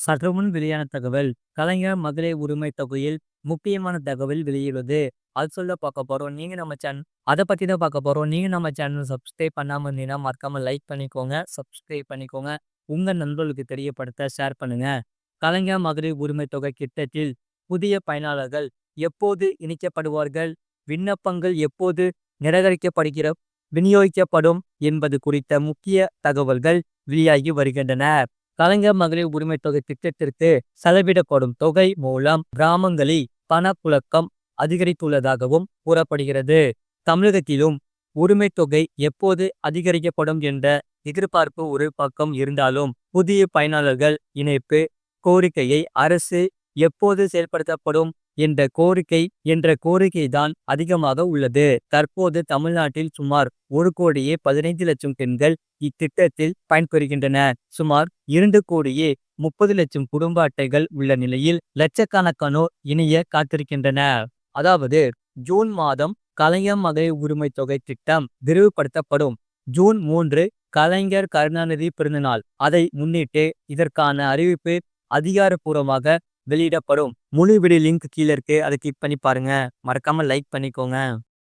சற்றுமுன் வெளியான தகவல். கலைஞர் மகளிர் உரிமை தொகையில் முக்கியமான தகவல் வெளியுள்ளது. அது சொல்ல பார்க்க போறோம். நீங்க நம்ம சேனல் அதை பத்தி தான் பார்க்க போறோம். நீங்க நம்ம சேனல் சப்ஸ்கிரைப் பண்ணாம இருந்தீங்கன்னா மறக்காம லைக் பண்ணிக்கோங்க, சப்ஸ்கிரைப் பண்ணிக்கோங்க. உங்க நண்பர்களுக்கு தெரியப்படுத்த ஷேர் பண்ணுங்க. கலைஞர் மகளிர் உரிமை தொகை திட்டத்தில் புதிய பயனாளர்கள் எப்போது இணைக்கப்படுவார்கள், விண்ணப்பங்கள் எப்போது நிராகரிக்கப்படுகிற விநியோகிக்கப்படும் என்பது குறித்த முக்கிய தகவல்கள் வெளியாகி வருகின்றன. கலைஞர் மகளிர் உரிமை தொகை திட்டத்திற்கு செலவிடப்படும் தொகை மூலம் கிராமங்களில் பணப்புழக்கம் அதிகரித்துள்ளதாகவும் கூறப்படுகிறது. தமிழகத்திலும் உரிமை தொகை எப்போது அதிகரிக்கப்படும் என்ற எதிர்பார்ப்பு ஒரு பக்கம் இருந்தாலும், புதிய பயனாளர்கள் இணைப்பு கோரிக்கையை அரசு எப்போது செயல்படுத்தப்படும் என்ற கோரிக்கை தான் அதிகமாக உள்ளது. தற்போது தமிழ்நாட்டில் சுமார் 1,15,00,000 பெண்கள் இத்திட்டத்தில் பயன்பெறுகின்றனர். சுமார் 2,30,00,000 குடும்ப அட்டைகள் உள்ள நிலையில் லட்சக்கணக்கானோர் இணைய காத்திருக்கின்றனர். அதாவது ஜூன் மாதம் கலைஞர் மகளிர் உரிமை தொகை திட்டம் விரிவுபடுத்தப்படும். ஜூன் 3 கலைஞர் கருணாநிதி பிறந்தநாள். அதை முன்னிட்டு இதற்கான அறிவிப்பு அதிகாரப்பூர்வமாக வெளியிடப்படும். முழு வீடியோ லிங்க் கீழே இருக்கு. அதை கிளிக் பண்ணி பாருங்க. மறக்காம லைக் பண்ணிக்கோங்க.